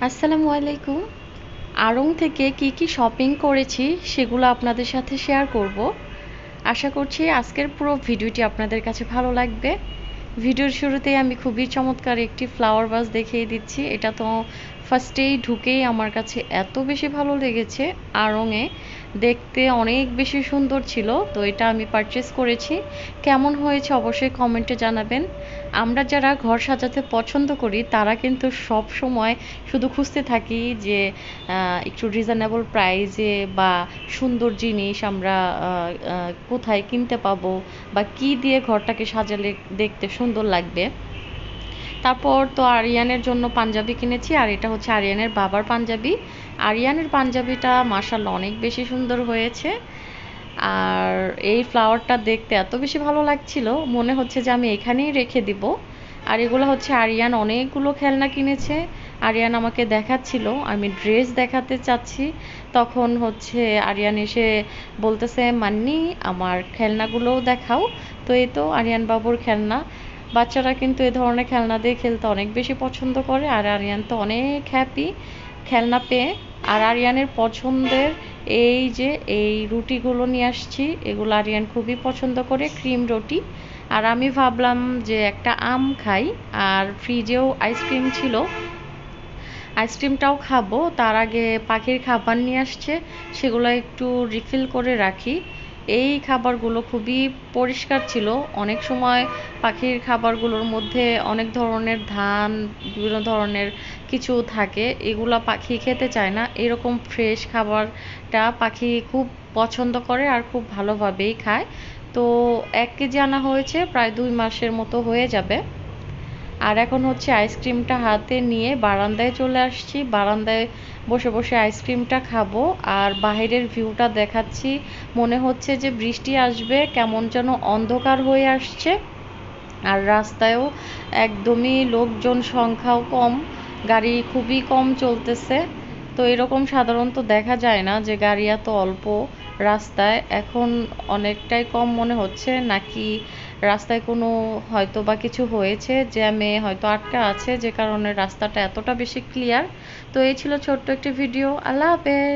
আসসালামু আলাইকুম। আড়ং থেকে কি শপিং করেছি সেগুলো আপনাদের সাথে শেয়ার করব। আশা করছি আজকের পুরো ভিডিওটি আপনাদের কাছে ভালো লাগবে। ভিডিওর শুরুতেই আমি খুবই চমৎকার একটি ফ্লাওয়ার ভাস দেখিয়ে দিচ্ছি। এটা তো ফার্স্টেই ঢুকেই আমার কাছে এত বেশি ভালো লেগেছে। আড়ংয়ে দেখতে অনেক বেশি সুন্দর ছিল, তো এটা আমি পারচেস করেছি। কেমন হয়েছে অবশ্যই কমেন্টে জানাবেন। আমরা যারা ঘর সাজাতে পছন্দ করি তারা কিন্তু সব সময় শুধু খুঁজতে থাকি যে একটু রিজনেবল প্রাইসে বা সুন্দর জিনিস আমরা কোথায় কিনতে পাবো বা কি দিয়ে ঘরটাকে সাজালে দেখতে সুন্দর লাগবে। তারপর তো আরিয়ানের জন্য পাঞ্জাবি কিনেছি, আর এটা হচ্ছে আরিয়ানের বাবার পাঞ্জাবি। আরিয়ানের পাঞ্জাবিটা মাশাআল্লাহ অনেক বেশি সুন্দর হয়েছে। আর এই ফ্লাওয়ারটা দেখতে এত বেশি ভালো লাগছিল, মনে হচ্ছে যে আমি এখানেই রেখে দিব। আর এগুলো হচ্ছে আরিয়ান অনেকগুলো খেলনা কিনেছে। আরিয়ান আমাকে দেখাচ্ছিল, আমি ড্রেস দেখাতে চাচ্ছি, তখন হচ্ছে আরিয়ান এসে বলতেছে মান্নি আমার খেলনাগুলোও দেখাও। তো এই তো আরিয়ান বাবুর খেলনা। বাচ্চারা কিন্তু এ ধরনের খেলনা দিয়ে খেলতে অনেক বেশি পছন্দ করে, আর আরিয়ান তো অনেক হ্যাপি খেলনা পেয়ে। আর আরিয়ানের পছন্দের এই যে এই রুটিগুলো নিয়ে আসছি, এগুলো আরিয়ান খুবই পছন্দ করে, ক্রিম রুটি। আর আমি ভাবলাম যে একটা আম খাই, আর ফ্রিজেও আইসক্রিম ছিল, আইসক্রিমটাও খাবো। তার আগে পাখির খাবার নিয়ে আসছে, সেগুলো একটু রিফিল করে রাখি। এই খাবারগুলো খুবই পরিষ্কার ছিল। অনেক সময় পাখির খাবারগুলোর মধ্যে অনেক ধরনের ধান, বিভিন্ন ধরনের কিছু থাকে, এগুলো পাখি খেতে চায় না। এরকম ফ্রেশ খাবারটা পাখি খুব পছন্দ করে আর খুব ভালোভাবেই খায়। তো 1 কেজি আনা হয়েছে, প্রায় 2 মাসের মতো হয়ে যাবে। আর এখন হচ্ছে আইসক্রিমটা হাতে নিয়ে বারান্দায় চলে আসছি। বারান্দায় বসে বসে আইসক্রিমটা খাবো আর বাহিরের ভিউটা দেখাচ্ছি। মনে হচ্ছে যে বৃষ্টি আসবে, কেমন যেন অন্ধকার হয়ে আসছে। আর রাস্তায়ও একদমই লোকজন সংখ্যাও কম, গাড়ি খুবই কম চলতেছে। তো এরকম সাধারণত দেখা যায় না যে গাড়ি এত অল্প রাস্তায়। এখন অনেকটাই কম মনে হচ্ছে, নাকি রাস্তায় কোনো হয়তো বা কিছু হয়েছে, জ্যামে হয়তো আটকা আছে, যে কারণে রাস্তাটা এতটা বেশি ক্লিয়ার। তো এই ছিল ছোট্ট একটি ভিডিও। আল্লাহ হাফেজ।